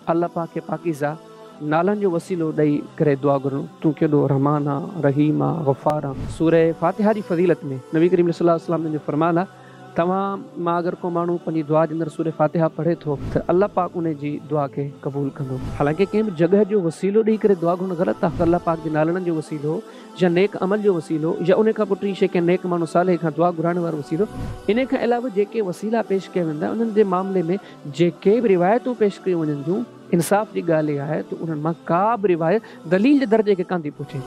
अल्लाह पाक खे पाकीज़ा नालनि जो वसीलो ॾेई करे दुआ घुरूं। तूं केॾो रहमान आहे, रहीम आहे, गफ़ार आहे। सूरह फातिहा जी फ़ज़ीलत में नबी करीम सल्लल्लाहु अलैहि वसल्लम जो फ़रमान आहे, तव्हां मां अगरि को माण्हू पंहिंजी दुआ जे अंदरि सूरह फातिहा पढ़े थो त अल्लाह पाक उन जी दुआ खे क़बूल कंदो। हालांकि कंहिं बि जॻह जो वसीलो ॾेई करे दुआ घुरणु ग़लति आहे। अल्लाह पाक जे नालनि जो वसीलो या नेक अमल जो वसीलो या उन खां पोइ टी शइ कंहिं नेक माण्हू साले खां दुआ घुराइण वारो वसीलो, इन खां अलावा जेके वसीला पेश कया वेंदा उन्हनि जे मामले में जेके बि रिवायतूं पेश कयूं वञनि थियूं, इंसाफ़ जी ॻाल्हि इहा आहे त उन्हनि मां का बि रिवायत दलील जे दर्जे खे कान थी पुछे।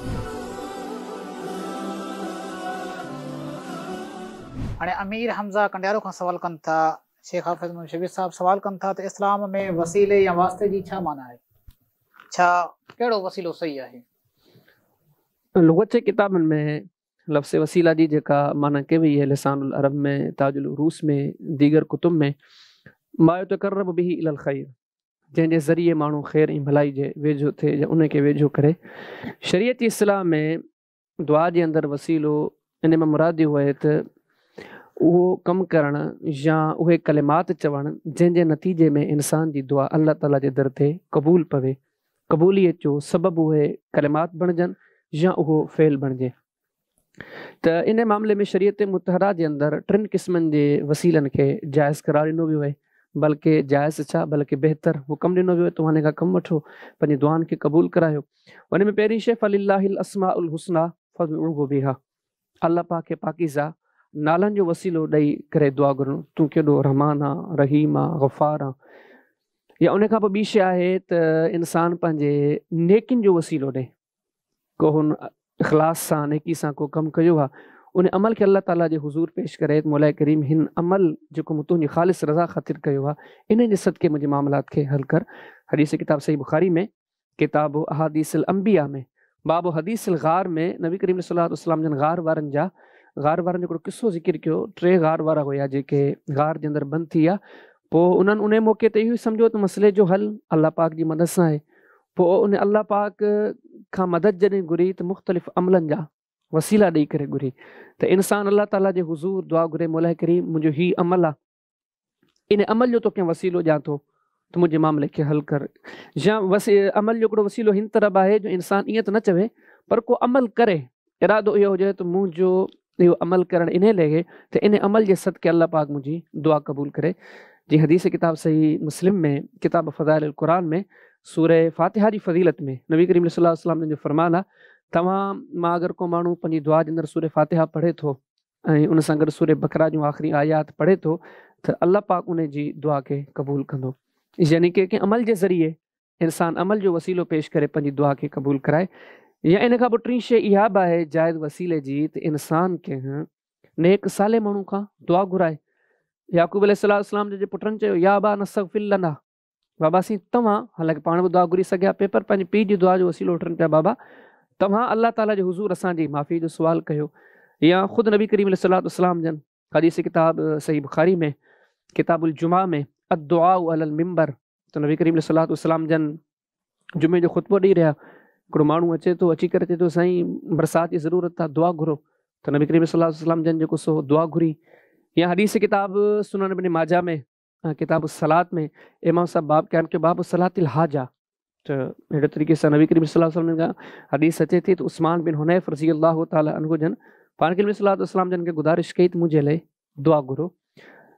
हाणे अमीर हमज़ा कंडियारो खां सवाल कनि था, शेख हाफ़िज़ मोहम्मद शबीर साहब सवाल कनि था त इस्लाम में वसीले या वास्ते जी छा माना आहे? छा कहिड़ो वसीलो सही आहे? लुग़त जे किताबनि में लफ़्ज़ वसीला जी जेका माना कई वई आहे, लिसानुल अरब में, ताजुल उरूस में, दीगर कुतुब में, मा युतक़र्रबु बिही इलल ख़ैर, जंहिंजे ज़रिए माण्हू ख़ैर ऐं भलाई जे वेझो थिए या उनखे वेझो करे। शरीयत इस्लाम में दुआ जे अंदरि वसीलो इन में मुराद इहो आहे त उहो कमु करणु या उहे कलिमात चवणु जंहिंजे नतीजे में इंसान जी दुआ अल्लाह ताला जे दर ते क़बूल पवे, क़बूलियत जो सबबु उहे कलिमात बणिजनि या उहो फ़ेल बणिजे। त इन मामले में शरीयत मुतहरा जे अंदरि टिनि क़िस्मनि जे वसीलनि खे जाइज़ करार ॾिनो वियो आहे, बल्कि जाइज़ छा बल्कि बहितर हुकम ॾिनो वियो आहे, तव्हां खां कमु वठो, पंहिंजी दुआनि खे क़बूल करायो। उन में पहिरीं शइ फ़लिल्लाहिल अस्माउल हुस्ना फ़दउहु बिहा, अल्लाह पाक खे पाकीज़ा नालनि जो वसीलो ॾेई करे दुआ घुरूं। तूं केॾो रहमान आहे, रहीम आहे, गफ़ार आहे। या उन खां पोइ ॿी शइ आहे त इंसान पंहिंजे नेकिन जो वसीलो ॾे, को हुन इख़लास सां नेकी सां को कमु कयो आहे, उन अमल खे अल्लाह ताला जे हुज़ूर पेश करे मौला करीम हिन अमल जेको मूं तुंहिंजी ख़ालिस रज़ा ख़ातिर कयो आहे, इन जे सदके मुंहिंजे मामलात खे हल कर। हदीस किताब सही बुखारी में, किताब अहादीसिल अंबिया में, बाब हदीसिल गार में नबी करीम सल्लल्लाहु अलैहि वसल्लम जन गार वारनि जो हिकिड़ो किस्सो ज़िक्र कयो। 3 गार वारा हुया जेके गार जे अंदरि बंदि थी विया। पोइ उन्हनि उन मौक़े ते इहो सम्झो त मसइले जो हल अल्लाह पाक जी मदद सां आहे। पोइ उन अल्लाह पाक खां मदद जॾहिं घुरी त मुख़्तलिफ़ अमलनि जा वसीला ॾेई करे घुरी। त इंसान अल्लाह ताला जे हुज़ूर दुआ घुरे, मौला करीम मुंहिंजो हीउ अमल आहे, इन अमल जो तोखे वसीलो ॾियां थो त मुंहिंजे मामले खे हल कर। या अमल जो हिकिड़ो वसीलो हिन तरह आहे जो इंसान ईअं त न चवे, पर को अमल करे, इरादो इहो हुजे त मुंहिंजो इहो अमल करणु इन लॻे त इन अमल जे सदके अल्लाह पाक मुंहिंजी दुआ क़बूल करे। जी हदीस किताब सही मुस्लिम में, किताब फ़ज़ाइल क़ुरान में, सूरह फातिहा जी फ़ज़ीलत में नबी करीम सल्लल्लाहु अलैहि वसल्लम जो फ़रमान आहे, तव्हां मां अगरि को माण्हू पंहिंजी दुआ जे अंदरि सूरह फातिहा पढ़े थो ऐं उन सां गॾु सूरह बकरा जूं आख़िरी आयात पढ़े थो त अल्लाह पाक उन जी दुआ खे क़बूल कंदो। यानी कि कंहिं अमल जे ज़रिए इंसान अमल जो वसीलो पेश करे पंहिंजी दुआ खे क़बूल कराए। या इन खां पोइ टी शइ इहा बि आहे जाइज़ वसीले जी त इंसान खे नेक साले माण्हू खां दुआ घुराए। याकूब अलैहिस्सलाम जे पुटनि चयो, या बा नस्तग़फिर लना, बाबा सी तव्हां, हालांकि पाण बि दुआ घुरी सघिया पे, पर पंहिंजे पीउ जी दुआ जो वसीलो वठनि पिया, बाबा तव्हां अल्लाह ताला जे हुज़ूर असांजी माफ़ी जो सुवाल कयो। या ख़ुदि नबी करीम अलैहिस्सलाम जन हदीस किताब सही बुखारी में, किताबुल जुमा में, अद्दुआउ अलल मिंबर, त नबी करीम अलैहिस्सलाम जन जुमे जो ख़ुतबो ॾेई रहिया, हिकिड़ो माण्हू अचे थो, अची करे चए थो साईं बरसाति जी ज़रूरत आहे, दुआ घुरो। त नबी करीम अलैहिस्सलाम जन जेको सो दुआ घुरी। या हदीस किताब सुनन इब्न माजा में, किताब सलात में, इमाम साहब बाब क़याम कयो, बाब सलातिल हाजा। त अहिड़े तरीक़े सां नबी करीम सल्लल्लाहु अलैहि वसल्लम खां हदीस अचे थी त उस्मान बिन हुनैफ रज़ी अल्लाह ताला अन्हु जन पाण करीम सल्लल्लाहु अलैहि वसल्लम जन खे गुज़ारिश कई त मुंहिंजे लाइ दुआ घुरो।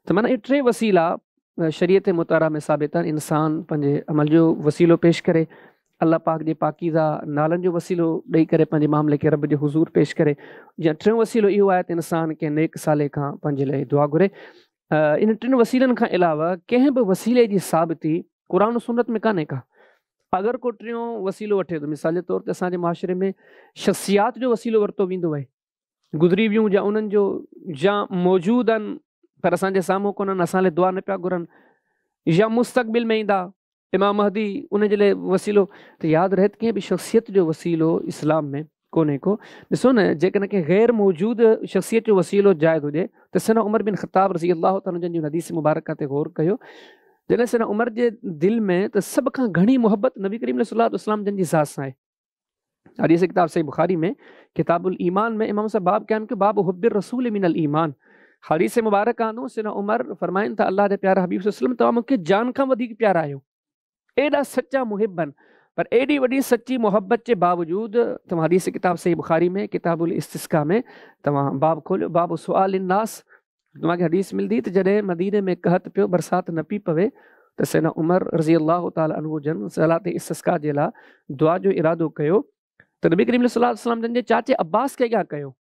त माना इहे 3 वसीला शरीयत मुतहरा में साबित आहिनि। इंसान पंहिंजे अमल जो वसीलो पेश करे, अल्लाह पाक जे पाकीज़ा नालनि जो वसीलो ॾेई करे पंहिंजे मामले खे रब जे हुज़ूर पेश करे। या 3 वसीलो इहो आहे त इंसान कंहिं नेक साले खां पंहिंजे लाइ दुआ घुरे। इन 3 वसीलनि खां अलावा कंहिं बि वसीले जी साबिती क़ुरान सुन्नत में कान्हे का। अगरि को 3 वसीलो वठे थो, मिसाल जे तौर ते असांजे माशरे में शख़्सियात जो वसीलो वरितो वेंदो आहे, गुज़री वियूं या उन्हनि जो या मौजूदु आहिनि पर असांजे साम्हूं कोन्हनि, असां लाइ दुआ न पिया घुरनि, या मुस्तक़बिल में ईंदा इमाम महदी, उन जे लाइ वसीलो। त यादि रहे त कंहिं बि शख़्सियत जो वसीलो इस्लाम में कोन्हे को। ॾिसो न, जेकॾहिं कंहिं ग़ैर मौजूदु शख़्सियत जो वसीलो जाइज़ हुजे त सैयदना उमर बिन ख़त्ताब रज़ी अल्लाह ताला जन जी हदीस मुबारक ते गौर कयो। जॾहिं सैयदना उमर जे दिलि में त सभ खां घणी मुहबत नबी करीम सल्लल्लाहु अलैहि वसल्लम जन जी ज़ात सां आहे। हदीस किताब सही बुखारी में, किताबुल ईमान में, इमाम साहब बाब क़याम कयो, बाब हुब्बिर रसूल मिनल ईमान। हदीस मुबारक आनो सैयदना उमर फरमाइनि था, अल्लाह जे प्यारा हबीब सल्लल्लाहु अलैहि वसल्लम, तव्हां मूंखे जान खां वधीक प्यारा आहियो। एॾा सच्चा मुहिबन, पर एॾी वॾी सच्ची मोहब्बत जे बावजूद तव्हां हदीस किताब सही बुखारी में किताबुल इस्तिस्का में तव्हां बाब खोलियो, बाब सुआल नास, तव्हांखे हदीस मिलंदी त जॾहिं मदीने में कहत पियो, बरसाति न पई पवे, त सैयदना उमर रज़ी अल्लाह ताला अन्हु जन सलात इस्तिस्का जे लाइ दुआ जो इरादो कयो, त नबी करीम सल्लल्लाहु अलैहि वसल्लम जन जे चाचे अब्बास खे अॻियां कयो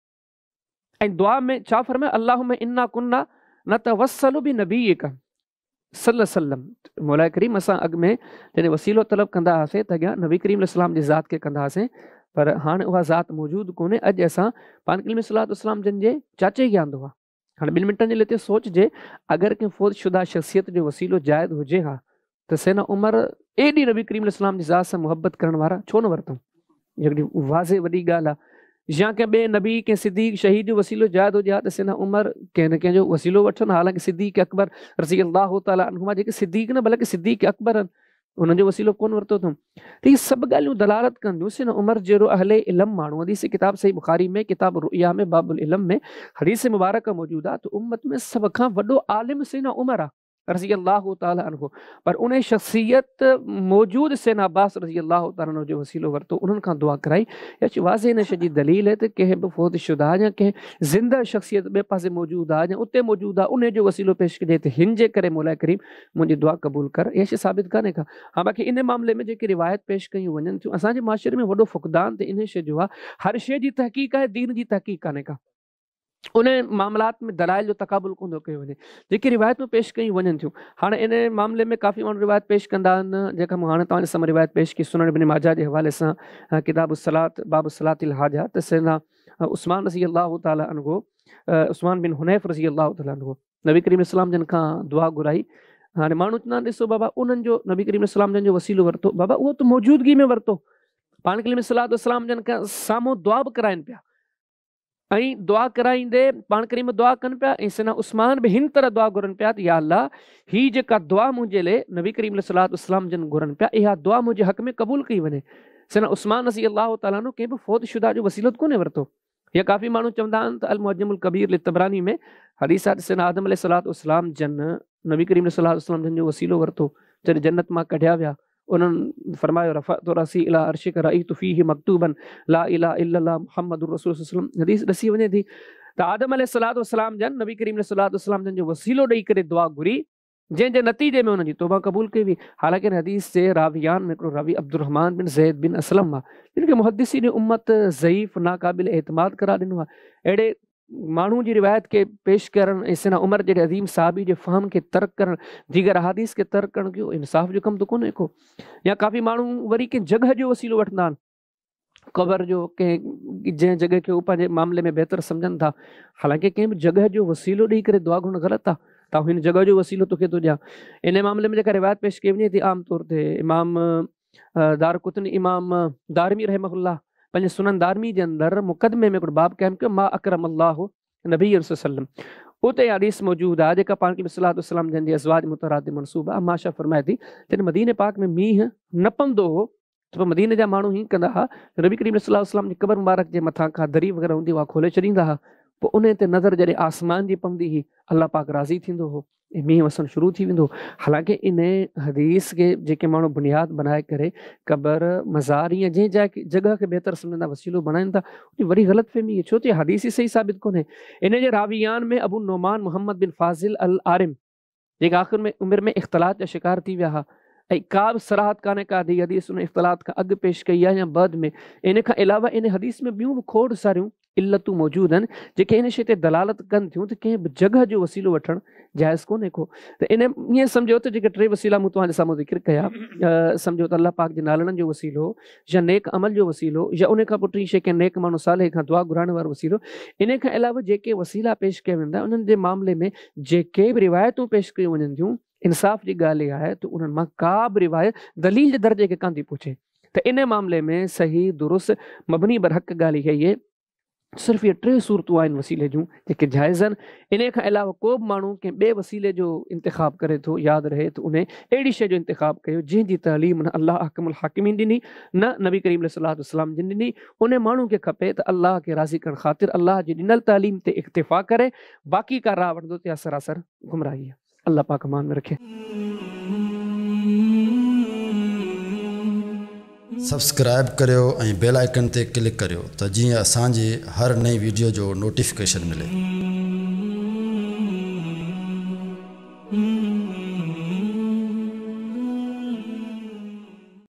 ऐं दुआ में छा फरमायो, अल्लाहुम्मा इन्ना कुन्ना नतवस्सलु बिनबीका सल्लल्लाहु अलैहि वसल्लम, मौला करीम असां अॻु में जॾहिं वसीलो तलब कंदा हुआसीं त अॻियां नबी करीम सलाम जी ज़ात खे कंदा हुआसीं, पर हाणे उहा ज़ात मौजूदु कोन्हे। अॼु असां पान करीम सल्लल्लाहु अलैहि वसल्लम जन जे चाचे खे आंदो आहे। हाणे 2 मिंटनि जे लाइ सोचिजे, अगरि कंहिं फ़ौत शुदा शख़्सियत जो वसीलो जाइज़ हुजे हा त सैयदना उमर एॾी नबी करीम सलाम जी ज़ात सां मुहबत करण वारा छो न वरितऊं, हिकिड़ी वाज़े वॾी ॻाल्हि आहे। या कंहिं ॿिए नबी कंहिं सिद्दीक़ शहीद जो वसीलो जाइज़ हुजे हा त सैयदना उमर कंहिं न कंहिंजो वसीलो वठनि, हालांकि सिद्दीक़ अकबर रज़ी अल्लाह ताला अन्हुमा जेके सिद्दीक़ न बल्कि सिद्दीक़ अकबर आहिनि, उन्हनि जो वसीलो कोन वरितो अथऊं। त इहे सभु ॻाल्हियूं दलालत कंदियूं सैयदना उमर जहिड़ो अहले इल्म माण्हू, हदीस किताब सही बुखारी में किताब रुया में बाबुल इल्म में हदीस मुबारक मौजूदु आहे, त उम्मत में सभ खां वॾो आलिम सैयदना उमर आहे रज़ी अल्लाह ताला अन्हु, पर उन शख़्सियत मौजूदु सैयदना अब्बास रज़ी अल्लाह ताला अन्हु जो वसीलो वरितो, उन्हनि खां दुआ कराई। या वाज़े नशे जी दलील है त कंहिं बि फ़ौत शुदा या कंहिं ज़िंदा शख़्सियत ॿिए पासे मौजूदु आहे या उते मौजूदु आहे, उन जो वसीलो पेश कजे त हिन जे करे मौला करीम मुंहिंजी दुआ क़बूल कर, इहा शइ साबित कान्हे का। हाँ, बाक़ी इन मामले में जेके रिवायत पेश कयूं वञनि थियूं, असांजे माशरे में वॾो फ़ुक़दान त इन शइ जो आहे, हर शइ जी तहक़ीक़ आहे, दीन जी तहक़ीक़ कान्हे का। उन मामलात में दलाइल जो तक़ाबुल कोन थो कयो वञे, जेके रिवायतूं पेश कयूं वञनि थियूं। हाणे इन मामले में काफ़ी माण्हू रिवायत पेश कंदा आहिनि, जेका मूं हाणे तव्हांजे साम्हूं रिवायत पेश की सुनन इब्न माजा जे हवाले सां किताब सलात बाब सलातिल हाजा, त सैयदना उस्मान रज़ी अल्लाह ताला अन्हु, उस्मान बिन हुनैफ रज़ी अल्लाह ताला अन्हु नबी करीम सलाम जन खां दुआ घुराई। हाणे माण्हू चवंदा आहिनि ॾिसो बाबा उन्हनि जो नबी करीम सलाम जन जो वसीलो वरितो, बाबा उहो त मौजूदगी में वरितो, पान करीम सलाम जन खां साम्हूं दुआ बि कराइनि पिया, ऐं दुआ कराईंदे पान करीम दुआ कनि पिया, ऐं सैयदना उस्मान बि हिन तरह दुआ घुरनि पिया त या अल्लाह ही जेका दुआ मुंहिंजे लाइ नबी करीम सलाम जन घुरनि पिया, इहा दुआ मुंहिंजे हक़ में क़बूल कई वञे। सैयदना उस्मान रज़ी अल्लाह ताला अन्हु कंहिं बि फ़ौत शुदा जो वसीलो कोन्हे वरितो। या काफ़ी माण्हू चवंदा आहिनि त अल मुअज्जमुल कबीर लितबरानी में हदीस आहे, सैयदना आदम अलैहिस्सलाम जन नबी करीम सलाम जन जो वसीलो वरितो, जॾहिं जन्नत मां कढिया विया, उन्हनि फरमायो रफ़अतु रअसी इला अर्शिक रअयतु फ़ीहि मक्तूबन ला इलाहा इल्लल्लाह मुहम्मदुर रसूलुल्लाह सल्लल्लाहु अलैहि वसल्लम। हदीस ॾसी वञे थी त आदम अलैहिस्सलाम जन नबी करीम सलाम जन जो वसीलो ॾेई करे दुआ घुरी, जंहिंजे नतीजे में उन्हनि जी तौबा क़बूल कई हुई। हालांकि हदीस जे रावियान में हिकिड़ो रावी अब्दुर्रहमान बिन ज़ैद बिन असलम आहे, जिन खे मुहद्दिसीन उम्मत ज़ईफ़ नाक़ाबिल एतमाद करार ॾिनो आहे। अहिड़े माण्हू जी रिवायत के पेश करणु ऐं सैयदना उमर जहिड़े अज़ीम साहबी जे फ़हम खे तर्क करणु, दीगर अहादीस खे तर्क करणु, इहो इंसाफ़ जो कमु त कोन्हे को। या काफ़ी माण्हू वरी कंहिं जॻह जो वसीलो वठंदा आहिनि, क़बर जो, कंहिं जंहिं जॻह खे उहो पंहिंजे मामले में बहितर सम्झनि था, हालांकि कंहिं बि जॻह जो वसीलो ॾेई करे दुआ घुरणु ग़लति आहे। त हिन जॻह जो वसीलो तोखे थो ॾियां। इन मामले में जेका रिवायत पेश कई वञे थी आम तौर ते इमाम दारकुतनी इमाम दारमी रहमहुल्लाह पंहिंजे सुनन दारमी जे अंदरि मुक़दमे में हिकिड़ो बाब क़ाइमु कयो, मा अकरम अल्लाहु नबी सल्लम, उते हदीस मौजूदु आहे जेका पाण खे सलाम जन जे अज़वाज मुतराद मनसूब आहे। माशा फरमाए थी जॾहिं मदीने पाक में मींहुं न पवंदो हो त पोइ मदीने जा माण्हू हीअं कंदा हुआ, नबी करीम सल्लल्लाहु जी क़बर मुबारक जे मथां खां दरी वग़ैरह हूंदी उहा खोले छॾींदा हुआ। पोइ उन ते नज़र जॾहिं आसमान जी पवंदी हुई, अल्लाह पाक राज़ी थींदो हो ऐं मींहुं वसणु शुरू थी वेंदो। हालांकि इन हदीस खे जेके माण्हू बुनियाद बनाए करे क़बर मज़ार या जंहिं जॻह खे बहितर सम्झंदा वसीलो बणाइनि था, उन वरी ग़लतफ़हमी छो थी, हदीस ई सही साबित कोन्हे। इन जे रावियान में अबू नोमान मोहम्मद बिन फाज़िल अल आरिम जेका आख़िर में उमिरि में इख़्तिलात जा शिकार थी विया हुआ, ऐं का बि सराहत कान्हे का हदीस उन इख़्तिलात खां अॻु पेश कई आहे या बाद में। इन खां अलावा इन हदीस में ॿियूं बि खोड़ सारियूं इल्लतूं मौजूदु आहिनि जेके इन शइ ते दलालत कनि थियूं त कंहिं बि जॻह जो वसीलो वठणु जाइज़ कोन्हे को। त इन ईअं सम्झो त जेके 3 वसीला मूं तव्हांजे साम्हूं ज़िक्र कया, सम्झो त अल्लाह पाक जे नालनि जो वसीलो या नेक अमल जो वसीलो या उन खां पोइ टी शइ कंहिं नेक माण्हू साले खां दुआ घुराइण वारो वसीलो। इन खां अलावा जेके वसीला पेश कया वेंदा उन्हनि जे मामले में जेके बि रिवायतूं पेश कयूं वञनि थियूं, इंसाफ़ जी ॻाल्हि इहा आहे त उन्हनि मां का बि रिवायत दलील जे दर्जे खे कान थी पुछे। त इन मामले में सही दुरुस्त मबनी बरहक़ ॻाल्हि इहा ई आहे, सिर्फ़ु इहे 3 सूरतूं आहिनि वसीले जूं जेके जाइज़ आहिनि। इन खां अलावा को बि माण्हू कंहिं ॿिए वसीले जो इंतिख़ाब करे थो, यादि रहे त उन अहिड़ी शइ जो इंतिख़ाब कयो जंहिंजी तइलीम न अल्लाह हकमुल हाकिमीन ॾिनी, न नबी करीम सल्लल्लाहु अलैहि वसल्लम जिन ॾिनी। उन माण्हू खे खपे त अल्लाह खे राज़ी करणु ख़ातिर अल्लाह जी ॾिनल तालीम ते इक्तिफ़ा करे, बाक़ी का राह वठंदो त सरासर गुमराही आहे। अल्लाह पाक मान में रखे। सब्सक्राइब करियो ऐं बेल आइकन ते क्लिक करियो त जीअं असांजे हर नई वीडियो जो नोटिफिकेशन मिले।